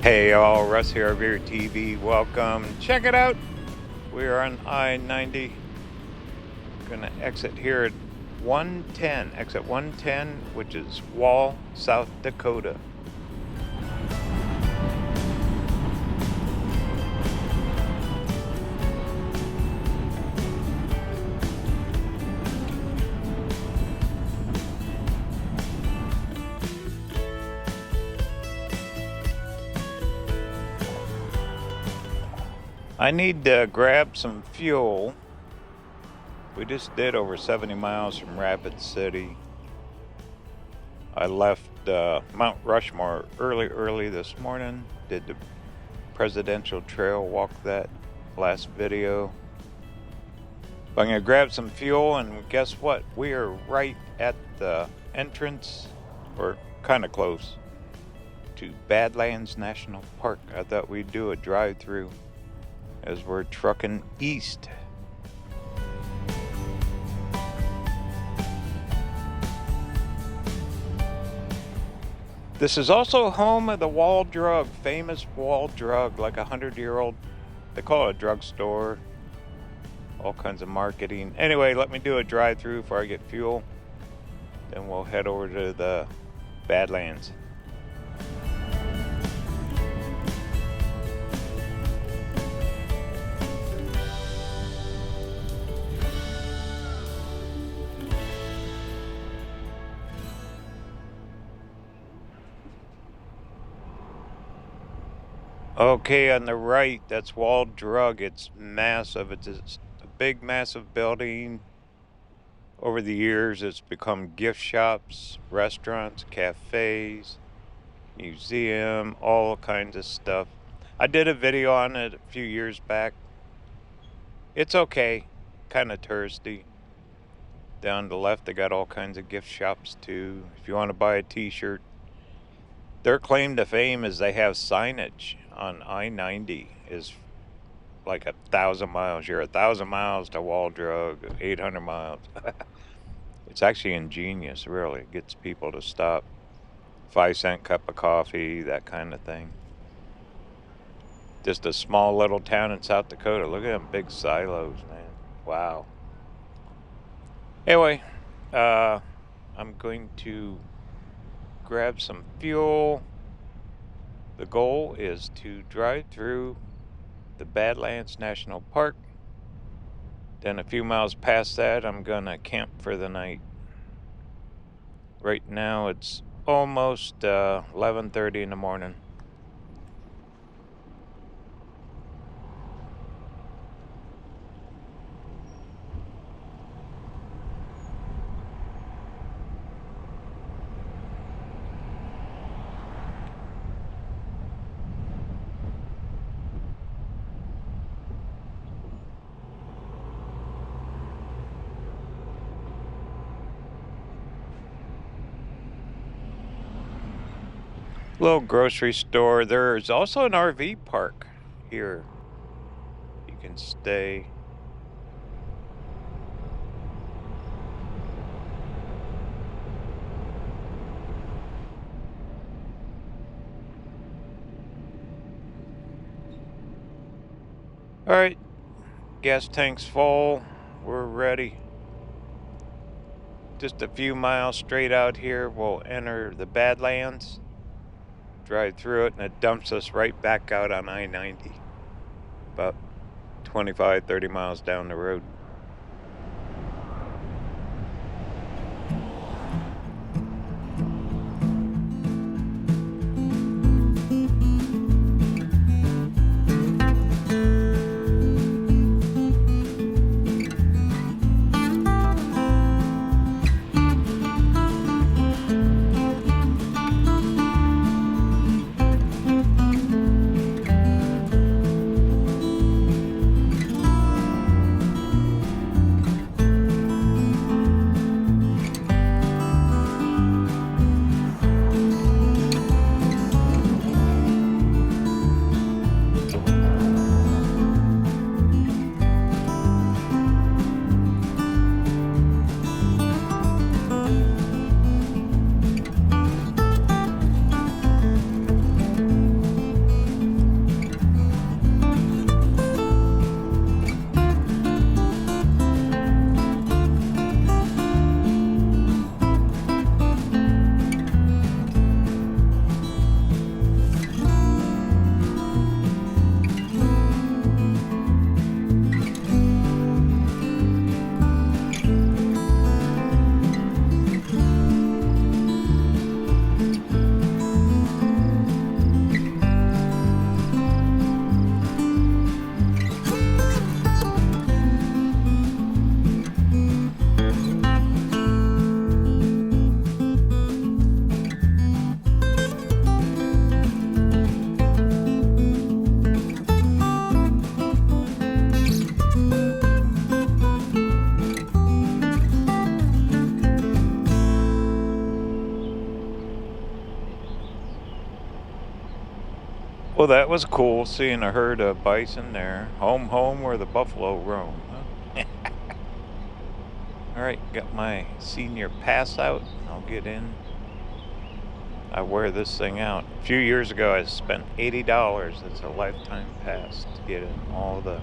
Hey all, Russ here, RVerTV. Welcome. Check it out. We are on I-90. Gonna exit here at 110, exit 110, which is Wall, South Dakota. I need to grab some fuel. We just did over 70 miles from Rapid City. I left Mount Rushmore early this morning. Did the Presidential Trail, walked that last video. But I'm gonna grab some fuel, and guess what? We are right at the entrance, or kind of close, to Badlands National Park. I thought we'd do a drive-through as we're trucking east. This is also home of the Wall Drug, famous Wall Drug, like 100-year-old. They call it a drugstore. All kinds of marketing. Anyway, let me do a drive-through before I get fuel. Then we'll head over to the Badlands. Okay, on the right, that's Wall Drug. It's massive. It's a big, massive building. Over the years, it's become gift shops, restaurants, cafes, museum, all kinds of stuff. I did a video on it a few years back. It's okay, kind of touristy. Down to the left, they got all kinds of gift shops too. If you want to buy a t-shirt, their claim to fame is they have signage on I-90 is like 1,000 miles. You're 1,000 miles to Wall Drug, 800 miles. It's actually ingenious, really. It gets people to stop. 5-cent cup of coffee, that kind of thing. Just a small little town in South Dakota. Look at them big silos, man. Wow. Anyway, I'm going to grab some fuel. The goal is to drive through the Badlands National Park. Then a few miles past that, I'm gonna camp for the night. Right now it's almost 11:30 in the morning. Little grocery store. There's also an RV park here. You can stay. All right, gas tank's full. We're ready. Just a few miles straight out here, we'll enter the Badlands. Drive through it, and it dumps us right back out on I-90, about 25, 30 miles down the road. Well, that was cool seeing a herd of bison there. Home, home where the buffalo roam. Huh? All right, got my senior pass out. I'll get in. I wear this thing out. A few years ago, I spent $80. It's a lifetime pass to get in all the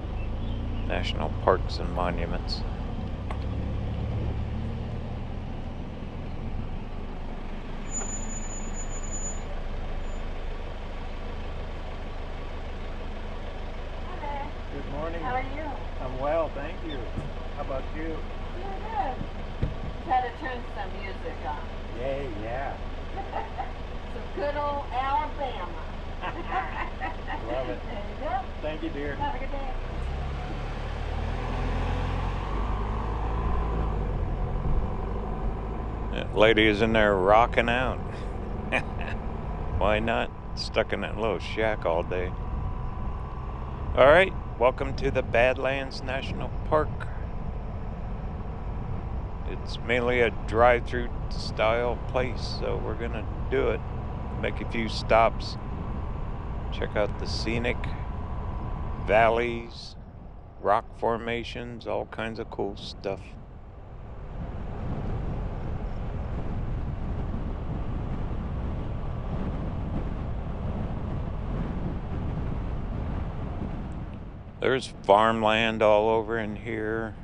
national parks and monuments. Good morning. How are you? I'm well, thank you. How about you? You're good. Try to turn some music on. Yay, yeah. Some good old Alabama. Love it. There you go. Thank you, dear. Have a good day. That lady is in there rocking out. Why not? Stuck in that little shack all day. All right, welcome to the Badlands National Park. It's mainly a drive-through style place, so we're gonna do it. Make a few stops. Check out the scenic valleys, rock formations, all kinds of cool stuff. There's farmland all over in here.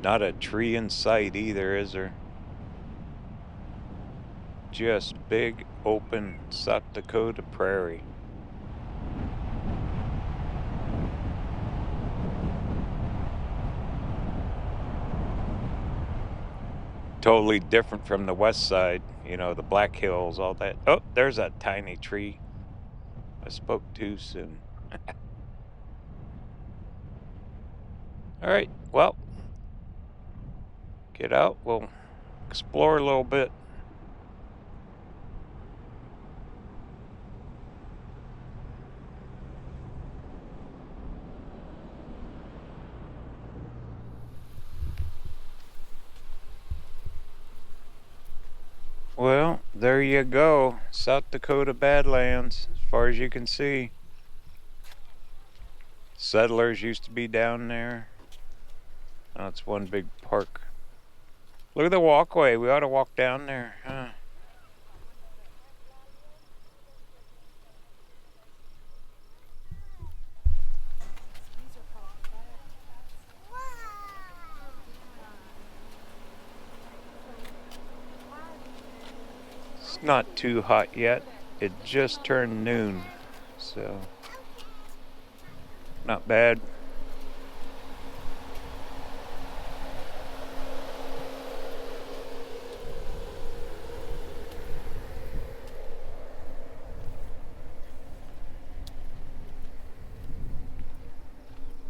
Not a tree in sight either, is there? Just big, open South Dakota prairie. Totally different from the west side, you know, the Black Hills, all that. Oh, there's a tiny tree. I spoke too soon. All right, well, get out. We'll explore a little bit. Well, there you go. South Dakota Badlands, as far as you can see. Settlers used to be down there. Now it's one big park. Look at the walkway. We ought to walk down there, huh? It's not too hot yet. It just turned noon, so not bad.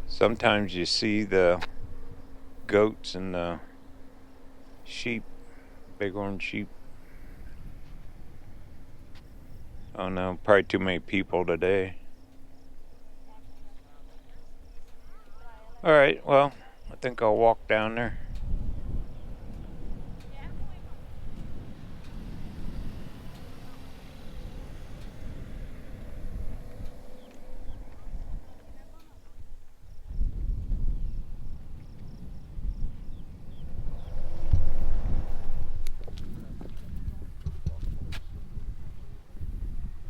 Sometimes you see the goats and the sheep, bighorn sheep. Oh no, probably too many people today. All right, well, I think I'll walk down there.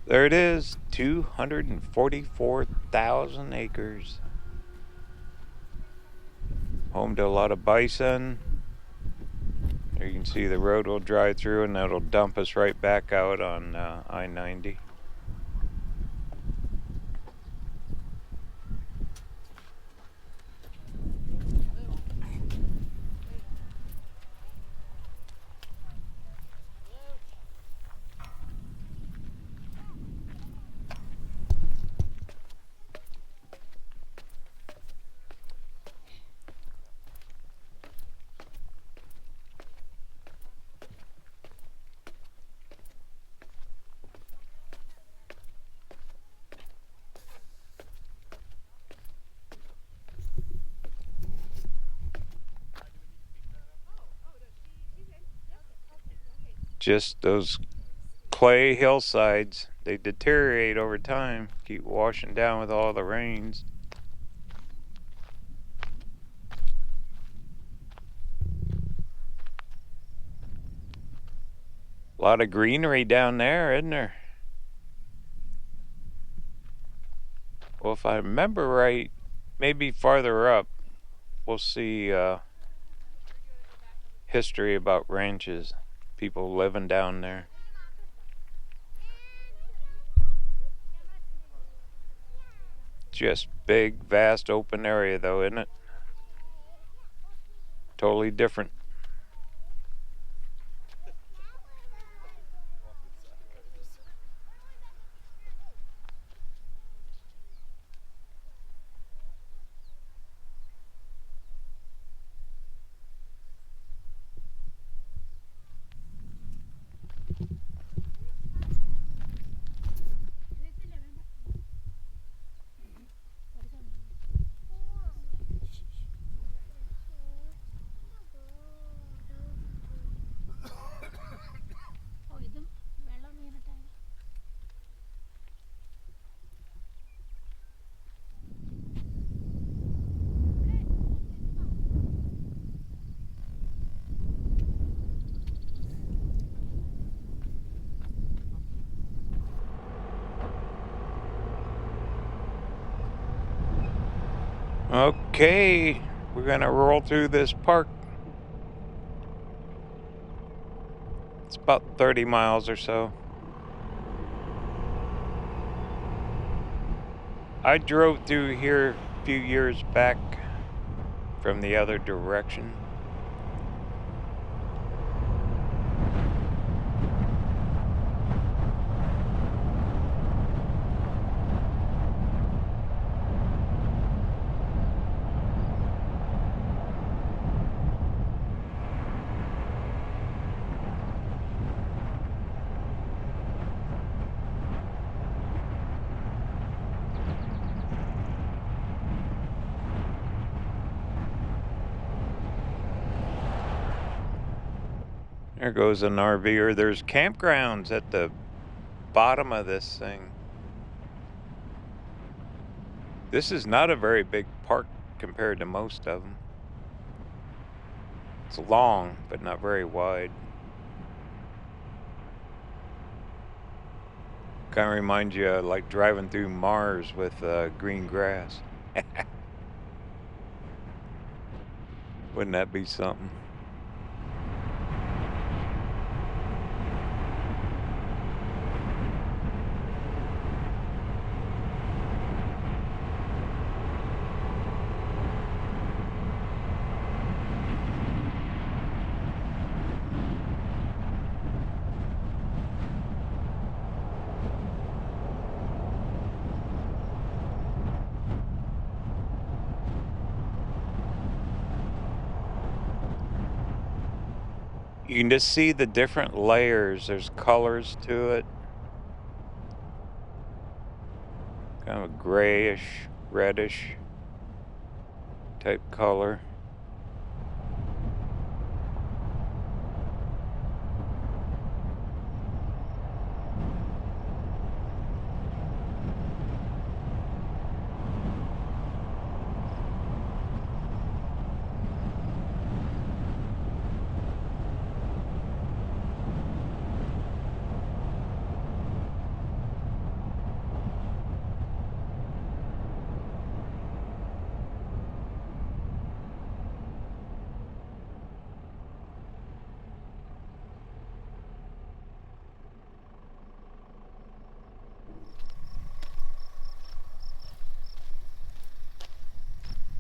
There it is, 244,000 acres. Home to a lot of bison. There you can see the road will drive through and that'll dump us right back out on I-90. Just those clay hillsides. They deteriorate over time, keep washing down with all the rains. A lot of greenery down there, isn't there? Well, if I remember right, maybe farther up, we'll see history about ranches, people living down there. Just big, vast, open area, though, isn't it? Totally different. Okay, we're gonna roll through this park. It's about 30 miles or so. I drove through here a few years back from the other direction. There goes an RVer. There's campgrounds at the bottom of this thing. This is not a very big park compared to most of them. It's long, but not very wide. Kind of reminds you of like driving through Mars with green grass. Wouldn't that be something? You can just see the different layers. There's colors to it. Kind of a grayish, reddish type color.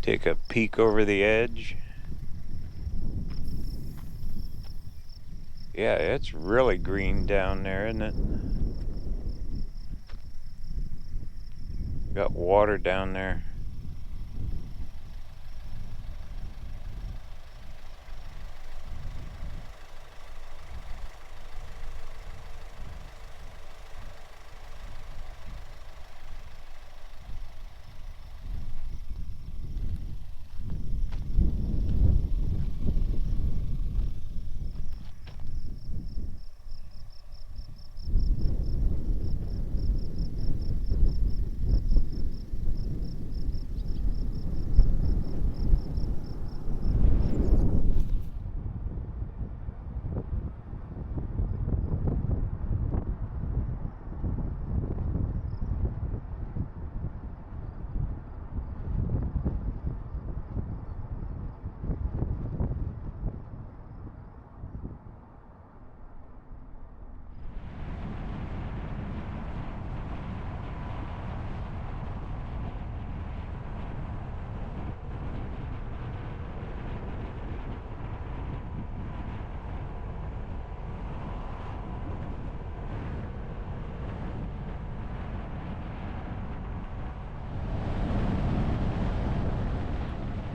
Take a peek over the edge. Yeah, it's really green down there, isn't it? Got water down there.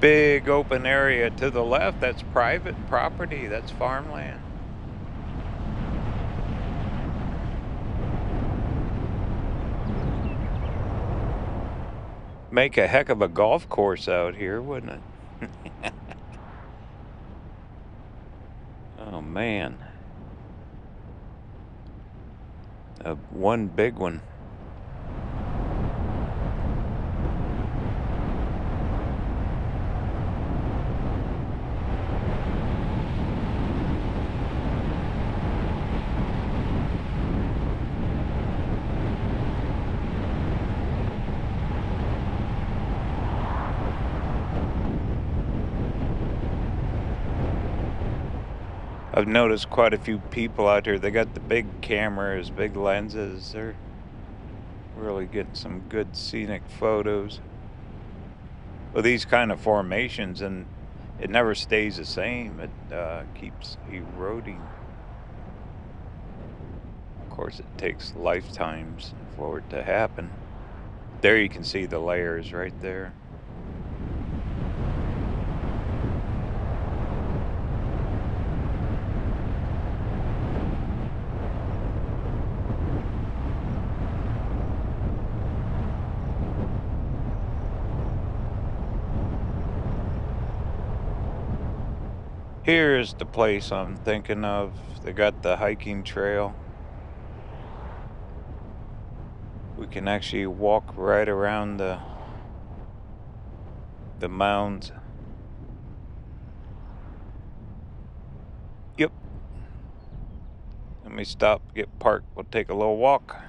big open area to the left. That's private property. That's farmland. Make a heck of a golf course out here, wouldn't it? Oh man. One big one. I've noticed quite a few people out here. They got the big cameras, big lenses. They're really getting some good scenic photos. Well, these kind of formations, and it never stays the same. It keeps eroding. Of course, it takes lifetimes for it to happen. There you can see the layers right there. Here's the place I'm thinking of. They got the hiking trail. We can actually walk right around the mounds. Yep. Let me stop, get parked. We'll take a little walk.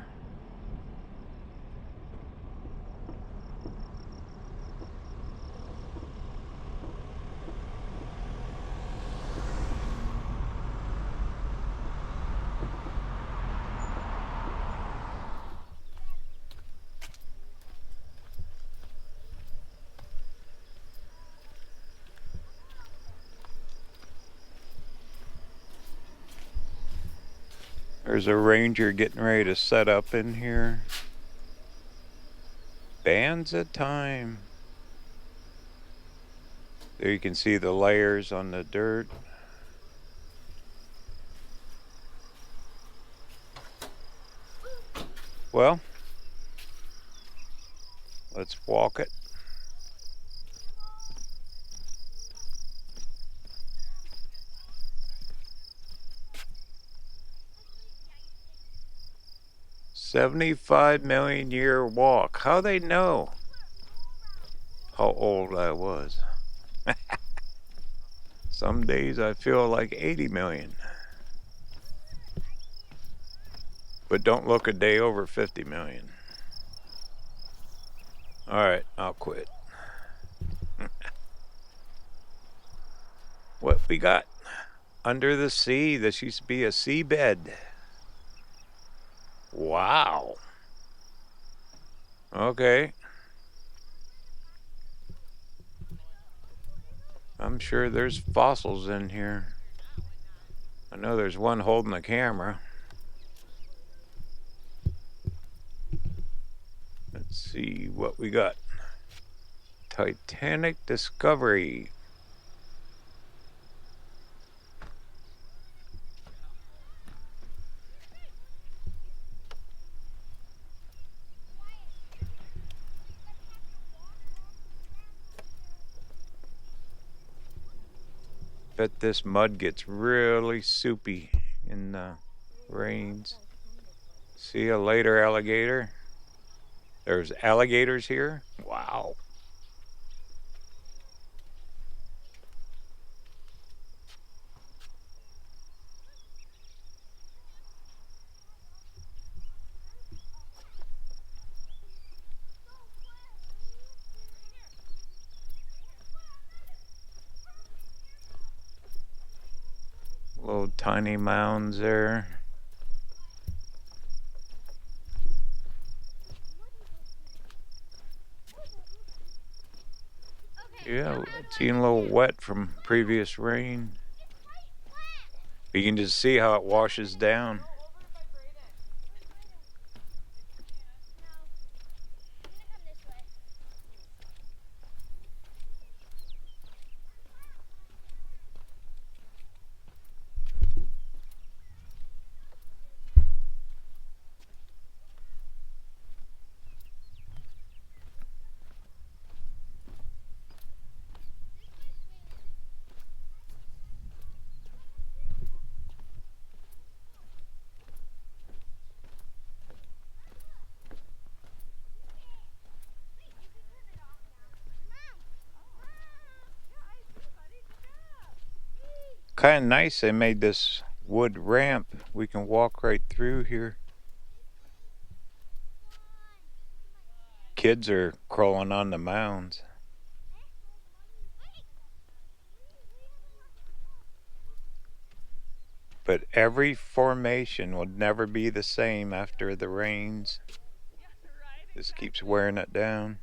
There's a ranger getting ready to set up in here. Bands of time. There you can see the layers on the dirt. Well, let's walk it. $75 million walk. How they know how old I was? Some days I feel like 80 million. But don't look a day over 50 million. All right, I'll quit. What we got? Under the sea. This used to be a seabed. Wow. Okay. I'm sure there's fossils in here. I know there's one holding the camera. Let's see what we got. Titanic Discovery. Bet this mud gets really soupy in the rains. See you later, alligator. There's alligators here? Wow. Little tiny mounds there. Yeah, it's getting a little wet from previous rain. But you can just see how it washes down. Kind of nice they made this wood ramp. We can walk right through here. Kids are crawling on the mounds. But every formation will never be the same after the rains. This keeps wearing it down.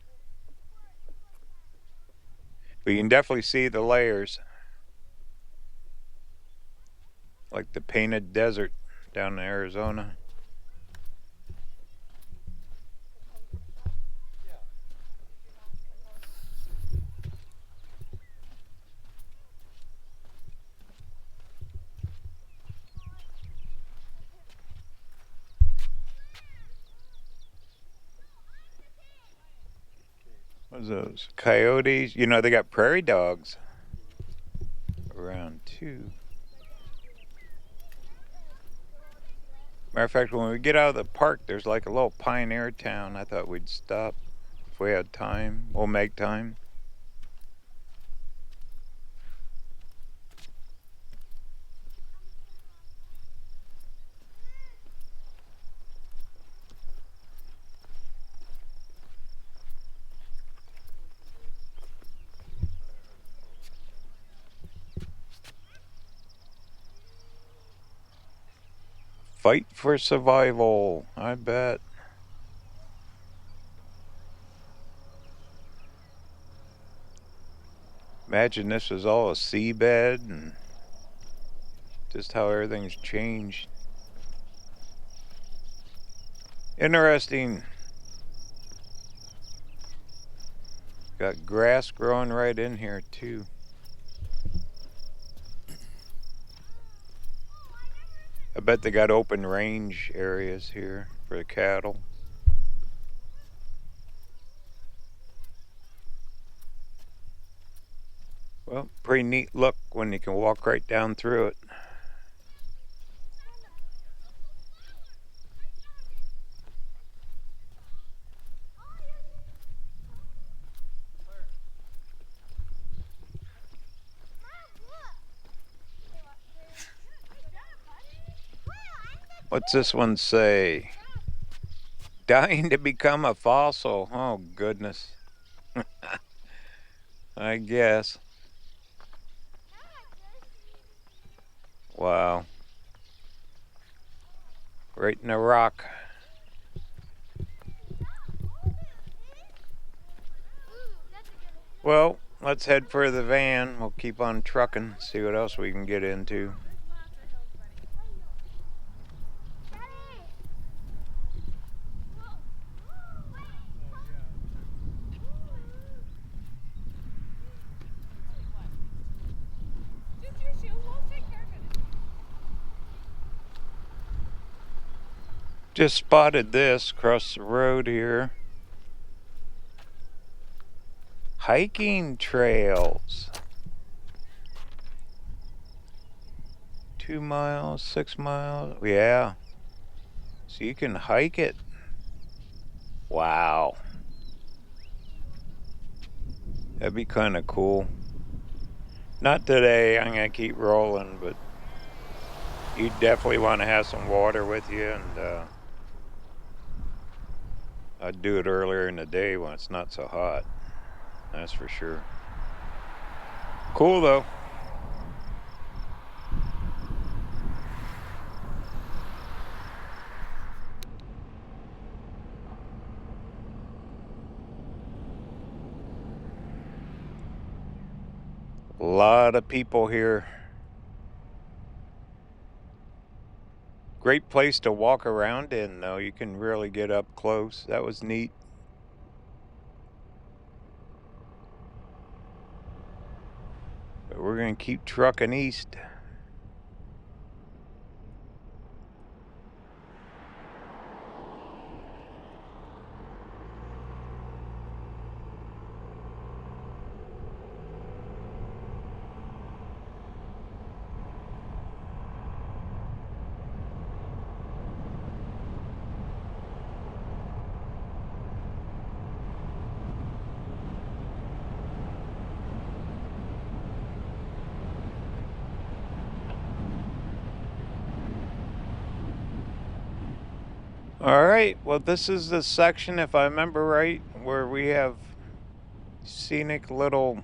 But you can definitely see the layers. Like the painted desert down in Arizona. What's those? Coyotes? You know, they got prairie dogs around too. Matter of fact, when we get out of the park, there's like a little pioneer town. I thought we'd stop if we had time. We'll make time. Fight for survival, I bet. Imagine this was all a seabed and just how everything's changed. Interesting. Got grass growing right in here too. I bet they got open range areas here for the cattle. Well, pretty neat look when you can walk right down through it. What's this one say? Dying to become a fossil. Oh, goodness. I guess. Wow. Right in the rock. Well, let's head for the van. We'll keep on trucking, see what else we can get into. Just spotted this across the road here. Hiking trails. 2 miles, 6 miles. Yeah. So you can hike it. Wow. That'd be kind of cool. Not today. I'm going to keep rolling, but you definitely want to have some water with you, and I'd do it earlier in the day when it's not so hot. That's for sure. Cool though. A lot of people here. Great place to walk around in though. You can really get up close. That was neat. But we're going to keep trucking east. All right, well, this is the section, if I remember right, where we have scenic little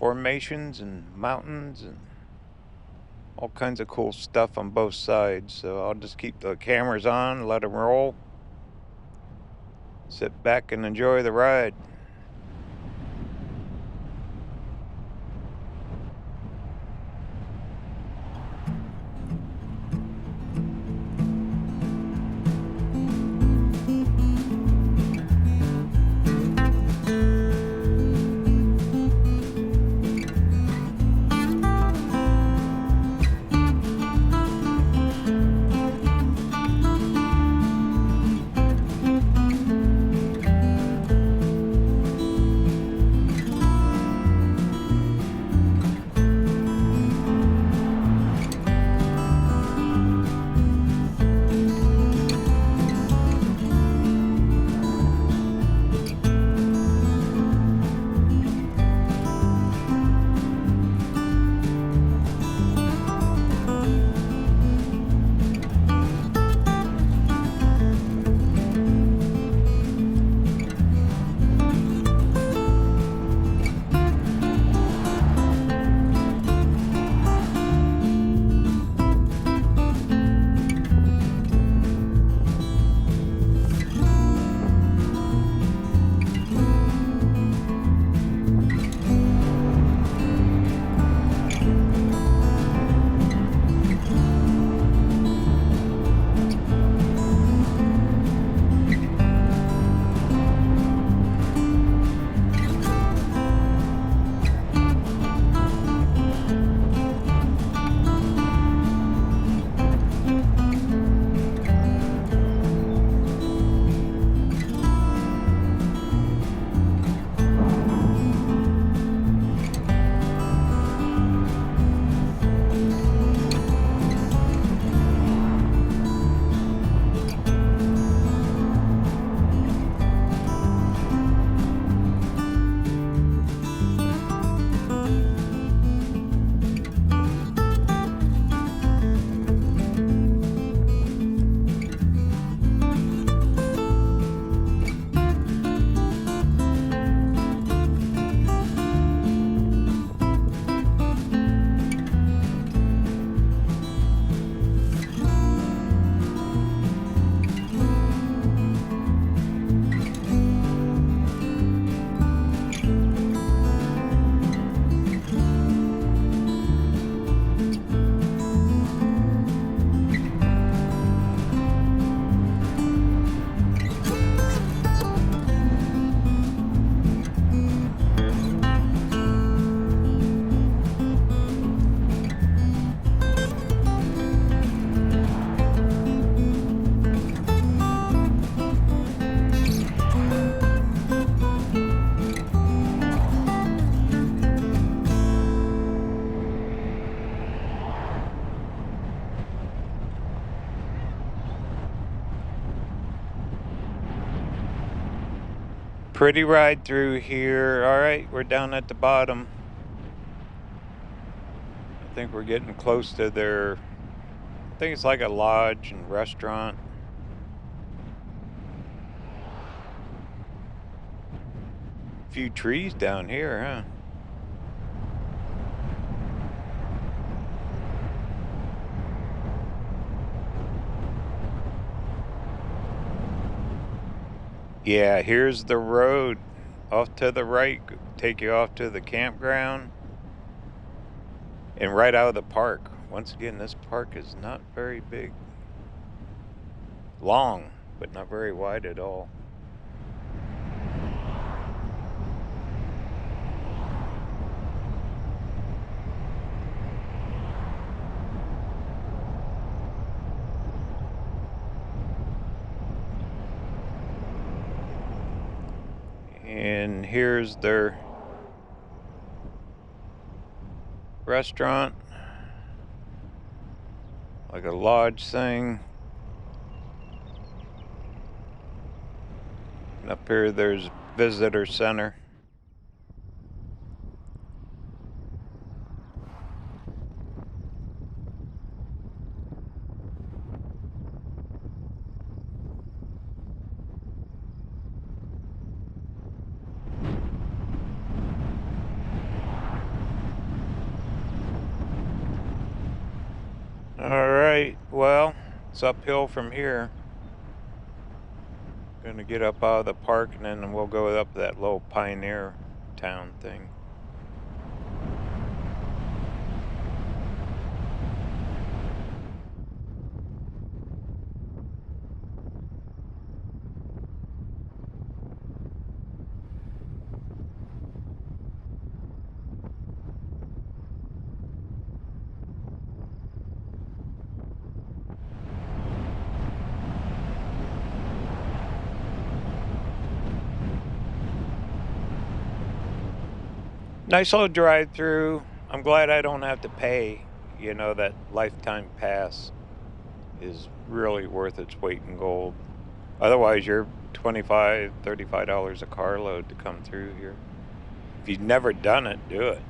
formations and mountains and all kinds of cool stuff on both sides. So I'll just keep the cameras on, let them roll, sit back and enjoy the ride. Pretty ride through here. All right, we're down at the bottom. I think we're getting close to their, I think it's like a lodge and restaurant. A few trees down here, huh? Yeah, here's the road off to the right, take you off to the campground and right out of the park. Once again, this park is not very big. Long, but not very wide at all. And here's their restaurant, like a lodge thing. And up here there's visitor center. Alright, well, it's uphill from here. Gonna get up out of the park and then we'll go up that little pioneer town thing. Nice little drive through. I'm glad I don't have to pay. You know, that lifetime pass is really worth its weight in gold. Otherwise, you're $25, $35 a carload to come through here. If you've never done it, do it.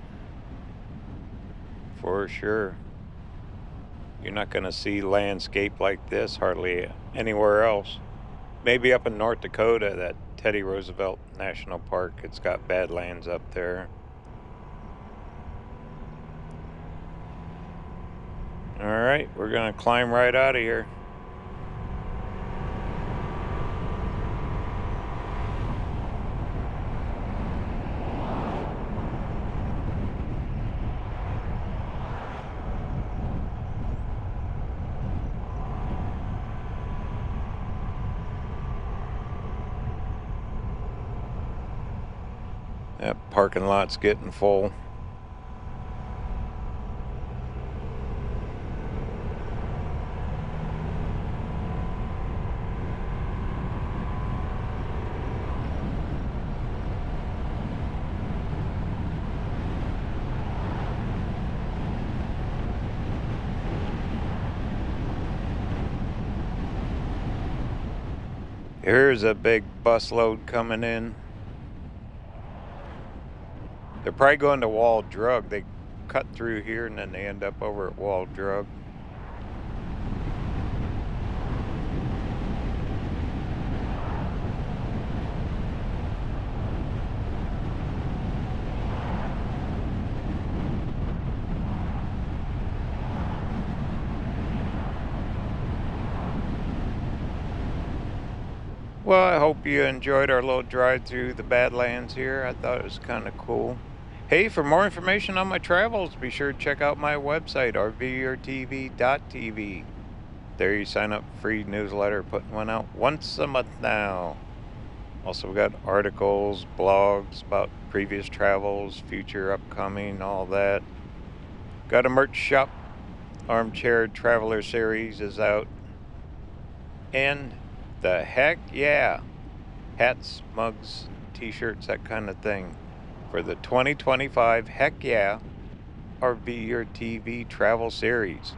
For sure. You're not going to see landscape like this hardly anywhere else. Maybe up in North Dakota, that Teddy Roosevelt National Park, it's got Badlands up there. Alright, we're going to climb right out of here. That parking lot's getting full. Here's a big bus load coming in. They're probably going to Wall Drug. They cut through here and then they end up over at Wall Drug. Well, I hope you enjoyed our little drive through the Badlands here. I thought it was kind of cool. Hey, for more information on my travels, be sure to check out my website, RVerTV.tv. There you sign up for free newsletter, putting one out once a month now. Also, we got articles, blogs about previous travels, future, upcoming, all that. Got a merch shop. Armchair Traveler series is out. And the heck yeah, hats, mugs, t-shirts, that kind of thing for the 2025 heck yeah RVerTV travel series,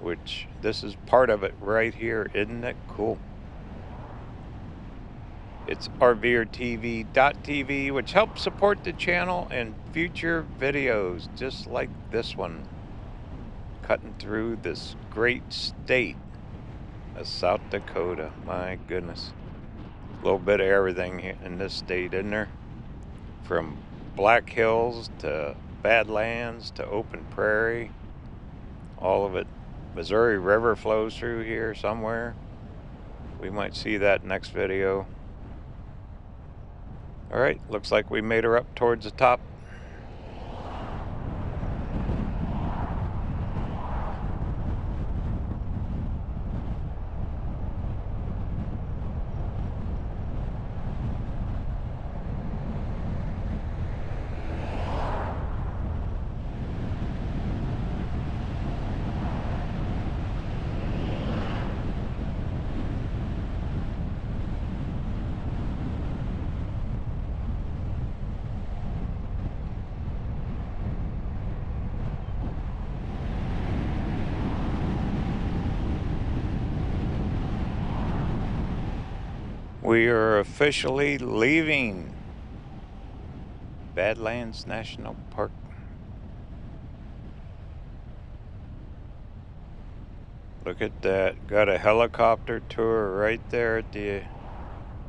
which this is part of it right here. Isn't it cool? It's RVerTV.tv, which helps support the channel and future videos just like this one, cutting through this great state of South Dakota. My goodness, a little bit of everything in this state, isn't there? From Black Hills to Badlands to open prairie, all of it. Missouri River flows through here somewhere. We might see that next video. All right, looks like we made her up towards the top. We are officially leaving Badlands National Park. Look at that. Got a helicopter tour right there at the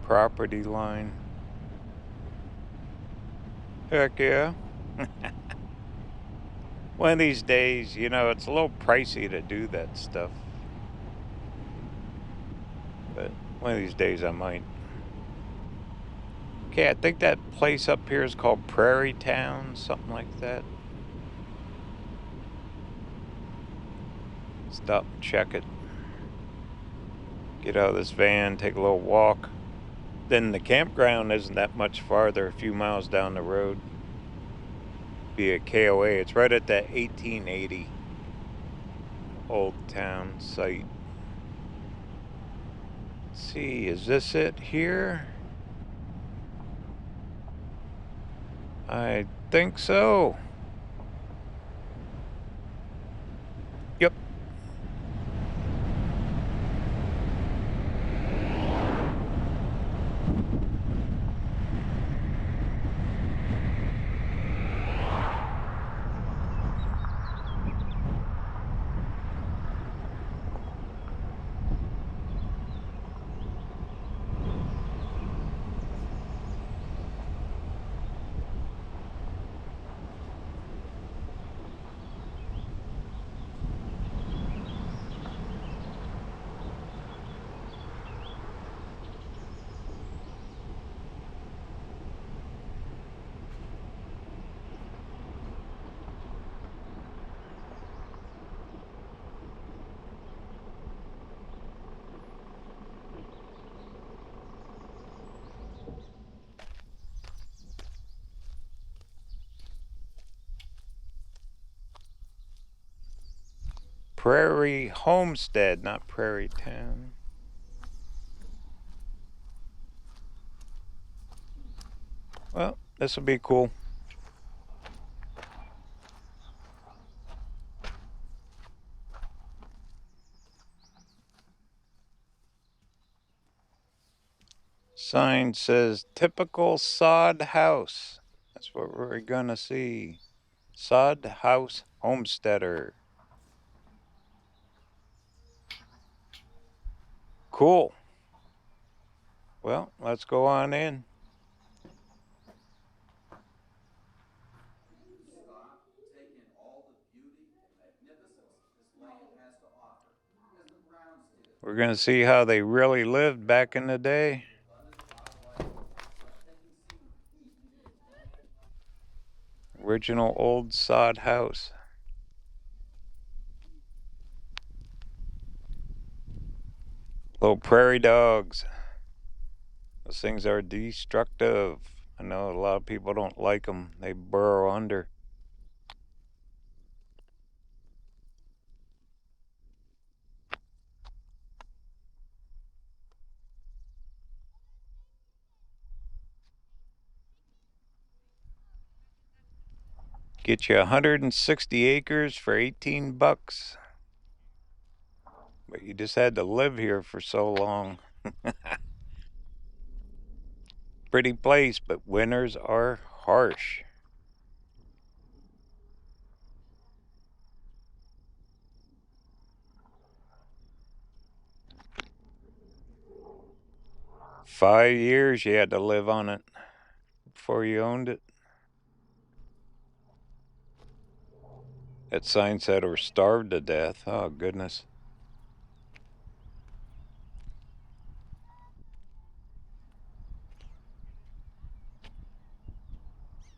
property line. Heck yeah. One of these days, you know, it's a little pricey to do that stuff. But one of these days I might. Okay, I think that place up here is called Prairie Town, something like that. Stop and check it. Get out of this van, take a little walk. Then the campground isn't that much farther, a few miles down the road. Be a KOA. It's right at that 1880 old town site. Let's see, is this it here? I think so. Yep. Prairie Homestead, not Prairie Town. Well, this will be cool. Sign says typical sod house. That's what we're gonna see. Sod house homesteader. Cool. Well, let's go on in. We're gonna see how they really lived back in the day. Original old sod house. Little prairie dogs. Those things are destructive. I know a lot of people don't like them. They burrow under. Get you 160 acres for 18 bucks. But you just had to live here for so long. Pretty place, but winters are harsh. Five years you had to live on it before you owned it. That sign said or starved to death. Oh, goodness.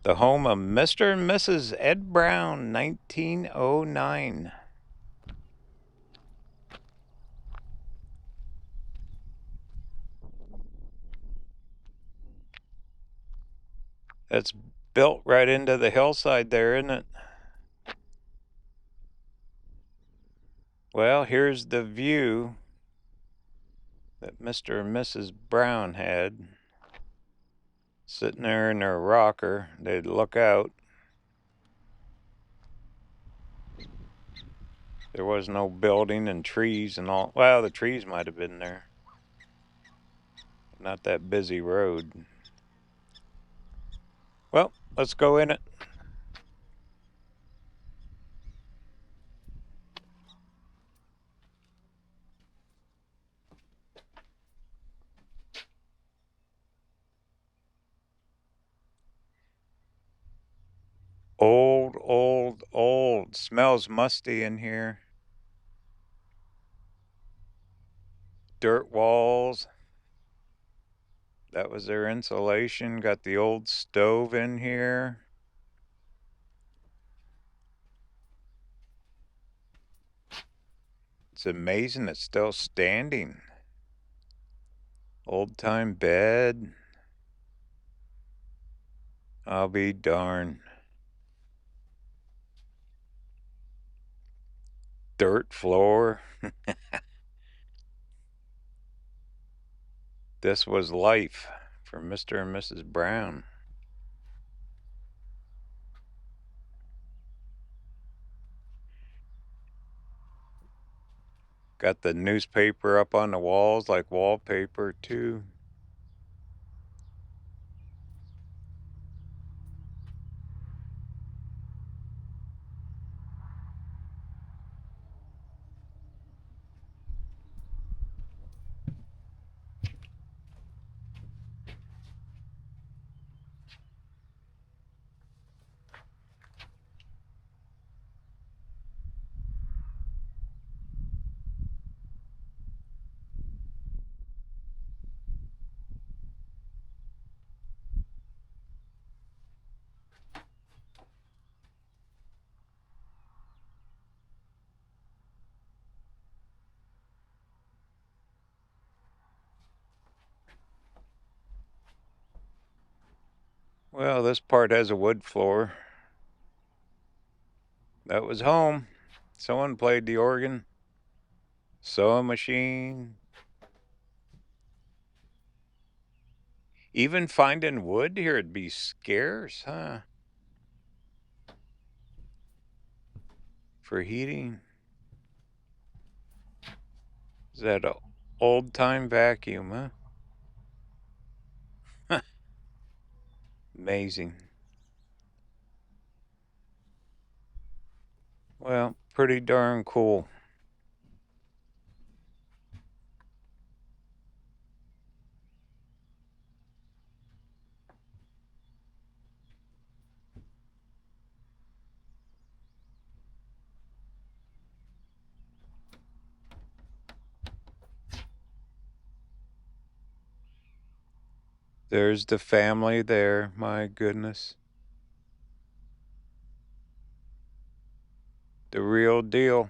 The home of Mr. and Mrs. Ed Brown, 1909. That's built right into the hillside there, isn't it? Well, here's the view that Mr. and Mrs. Brown had. Sitting there in their rocker, they'd look out. There was no building and trees and all. Well, the trees might have been there. Not that busy road. Well, let's go in it. Old, old, old. Smells musty in here. Dirt walls. That was their insulation. Got the old stove in here. It's amazing it's still standing. Old time bed. I'll be darned. Dirt floor. This was life for Mr. and Mrs. Brown. Got the newspaper up on the walls like wallpaper too. Well, this part has a wood floor. That was home. Someone played the organ. Sewing machine. Even finding wood here would be scarce, huh? For heating. Is that an old time vacuum, huh? Amazing. Well, pretty darn cool. There's the family there, my goodness. The real deal.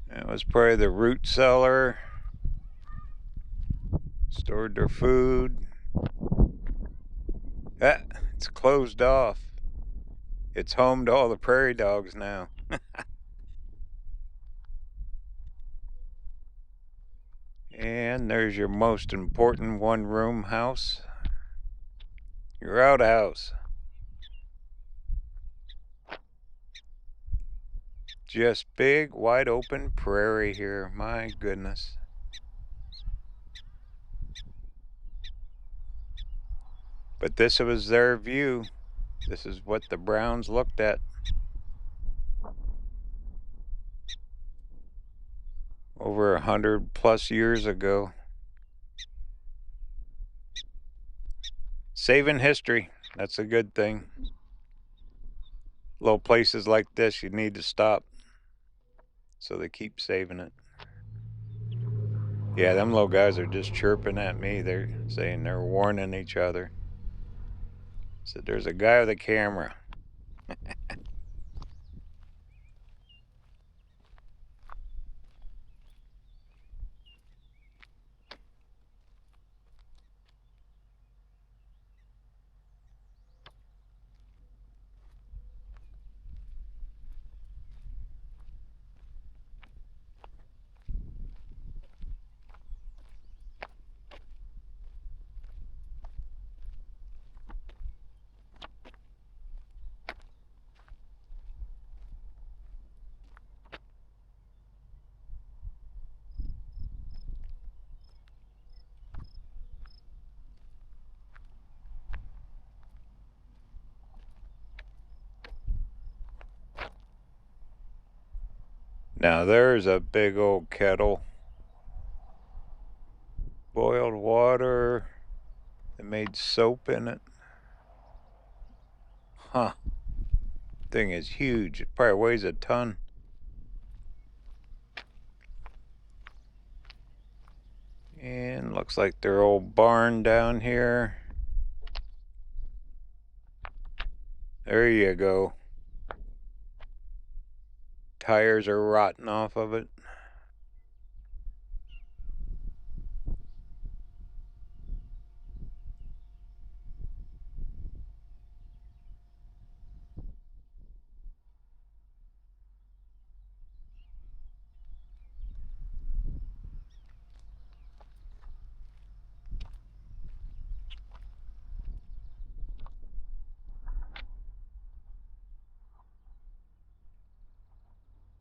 That was probably the root cellar. Stored their food. Ah, it's closed off. It's home to all the prairie dogs now. And there's your most important one-room house. Your outhouse. Just big, wide open prairie here. My goodness. But this was their view. This is what the Browns looked at. Over 100+ years ago. Saving history. That's a good thing. Little places like this, you need to stop. So they keep saving it. Yeah, them little guys are just chirping at me. They're saying they're warning each other. So there's a guy with a camera. Now there's a big old kettle. Boiled water. They made soap in it. Huh. Thing is huge. It probably weighs a ton. And looks like their old barn down here. There you go. Tires are rotting off of it.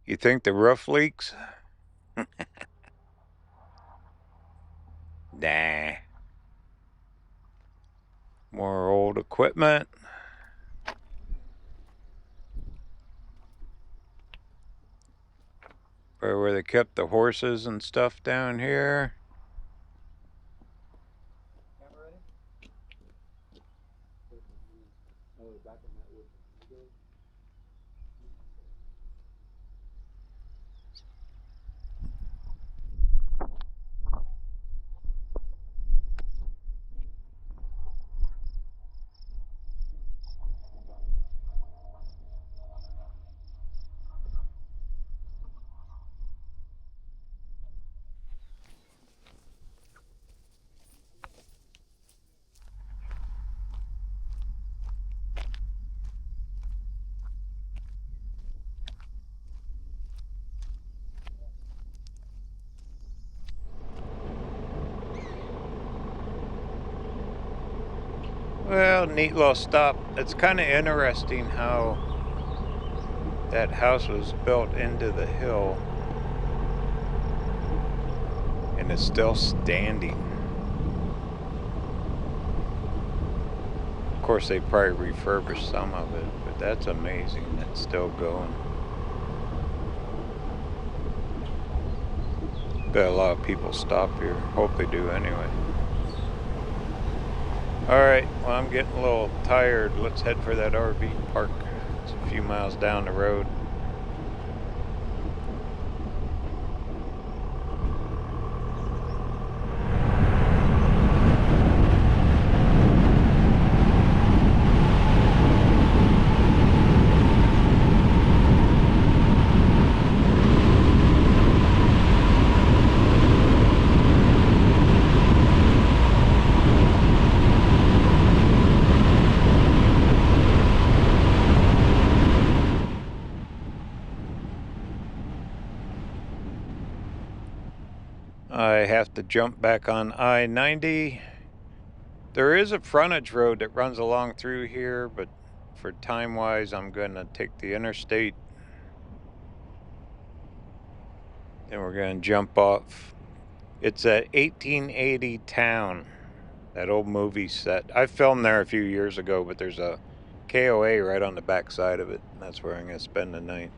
You think the roof leaks? Nah. More old equipment. Probably where they kept the horses and stuff down here. Well, neat little stop. It's kind of interesting how that house was built into the hill and it's still standing. Of course, they probably refurbished some of it, but that's amazing. It's still going. Bet a lot of people stop here. Hope they do anyway. Alright, well, I'm getting a little tired. Let's head for that RV park. It's a few miles down the road. I have to jump back on I-90. There is a frontage road that runs along through here, but for time-wise, I'm going to take the interstate. Then we're going to jump off. It's a 1880 town, that old movie set. I filmed there a few years ago, but there's a KOA right on the back side of it. That's where I'm going to spend the night.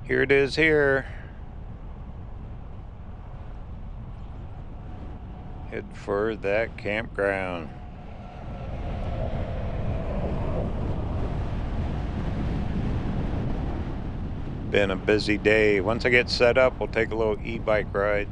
Here it is here. Head for that campground. Been a busy day. Once I get set up, we'll take a little e-bike ride.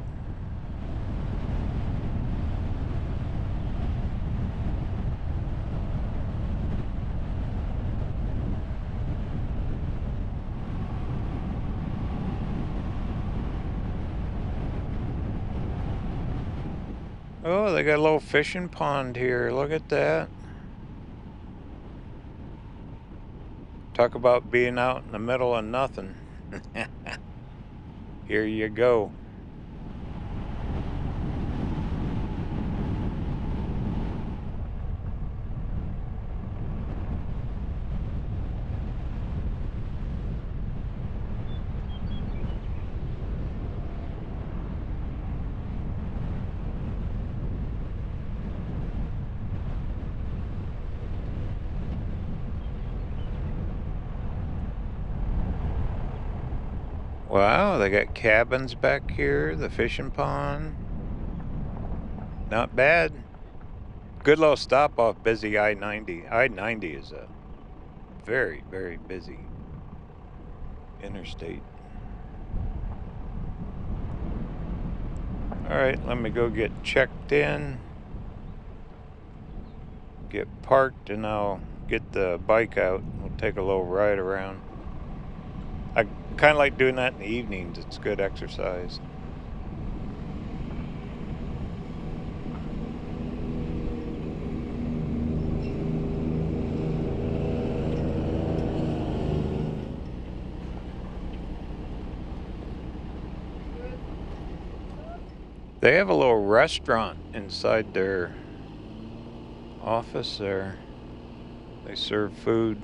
Oh, they got a little fishing pond here. Look at that. Talk about being out in the middle of nothing. Here you go. Wow, they got cabins back here, the fishing pond. Not bad. Good little stop off busy I-90. I-90 is a very, very busy interstate. All right, let me go get checked in, get parked, and I'll get the bike out. We'll take a little ride around. I kind of like doing that in the evenings. It's good exercise. They have a little restaurant inside their office there. They serve food.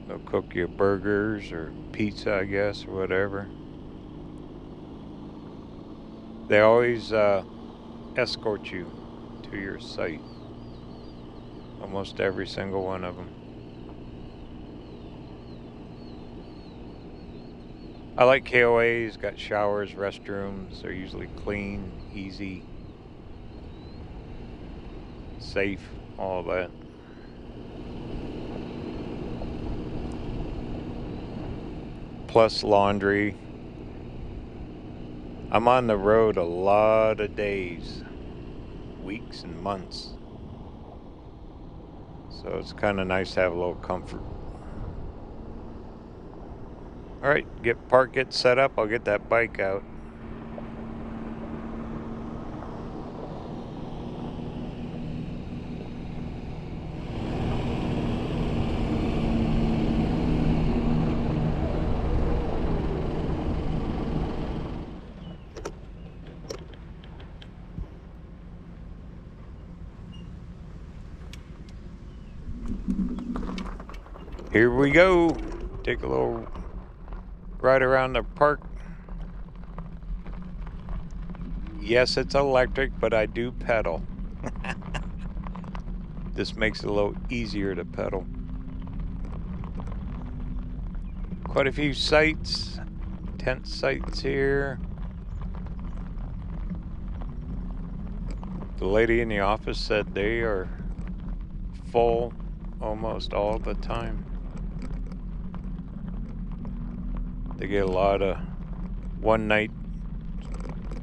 They'll cook you burgers or pizza, I guess, or whatever. They always escort you to your site. Almost every single one of them. I like KOAs, got showers, restrooms. They're usually clean, easy, safe, all that. Plus laundry. I'm on the road a lot of days, weeks and months. So it's kind of nice to have a little comfort. All right, get parked, get set up. I'll get that bike out. Here we go. Take a little ride around the park. Yes, it's electric, but I do pedal. This makes it a little easier to pedal. Quite a few sites, tent sites here. The lady in the office said they are full almost all the time. They get a lot of one-night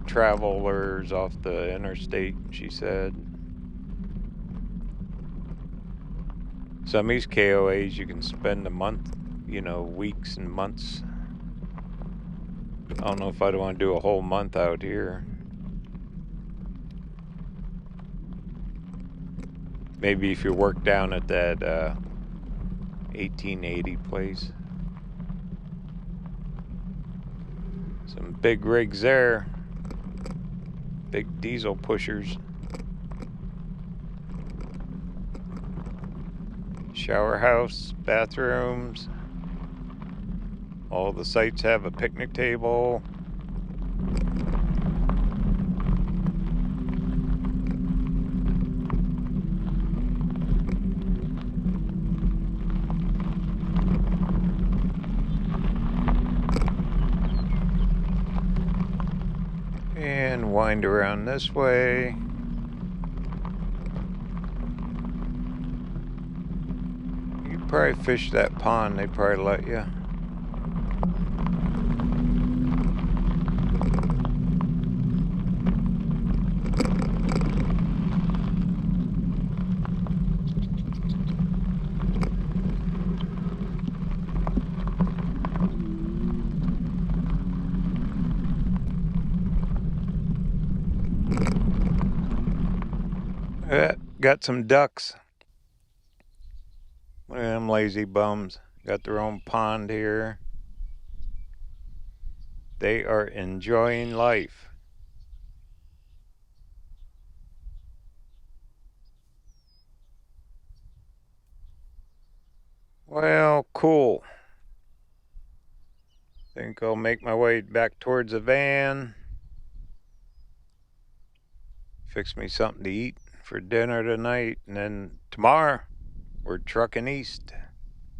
travelers off the interstate, she said. Some of these KOAs you can spend a month, you know, weeks and months. I don't know if I'd want to do a whole month out here. Maybe if you work down at that 1880 place. Some big rigs there. Big diesel pushers. Shower house, bathrooms. All the sites have a picnic table. And wind around this way. You could probably fish that pond, they'd probably let you. Got some ducks. Look at them lazy bums. Got their own pond here. They are enjoying life. Well, cool. Think I'll make my way back towards the van. Fix me something to eat for dinner tonight, and then tomorrow we're trucking east.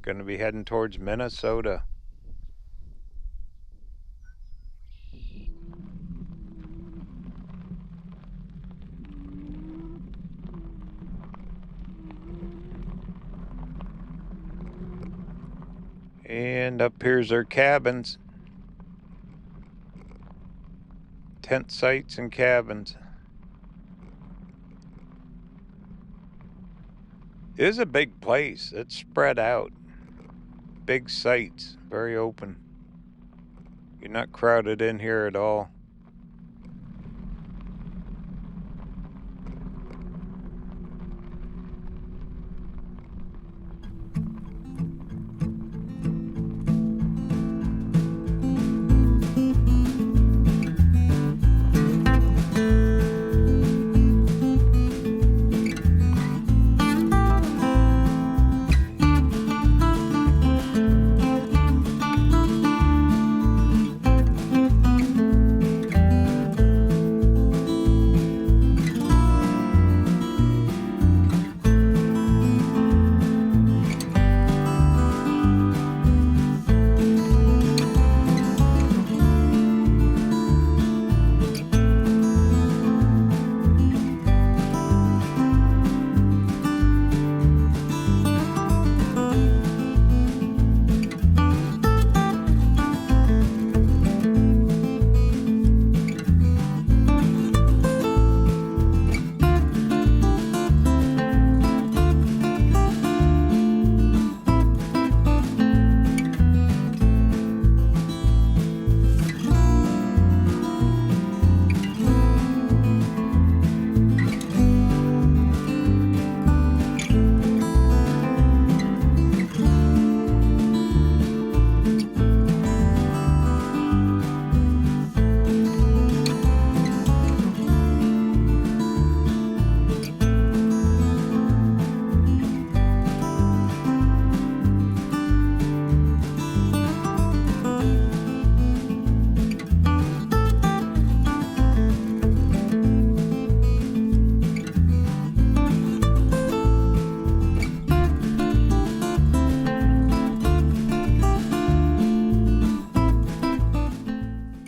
Gonna be heading towards Minnesota. And up here's their cabins. Tent sites and cabins. It is a big place. It's spread out. Big sites, very open. You're not crowded in here at all.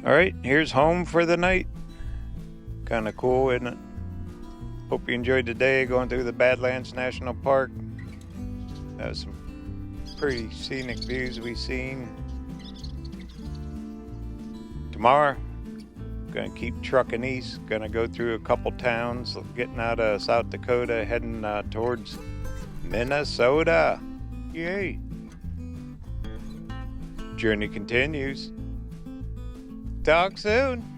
Alright, here's home for the night. Kind of cool, isn't it? Hope you enjoyed the day going through the Badlands National Park. That was some pretty scenic views we seen. Tomorrow, gonna keep trucking east. Gonna go through a couple towns, getting out of South Dakota, heading towards Minnesota. Yay! Journey continues. Talk soon.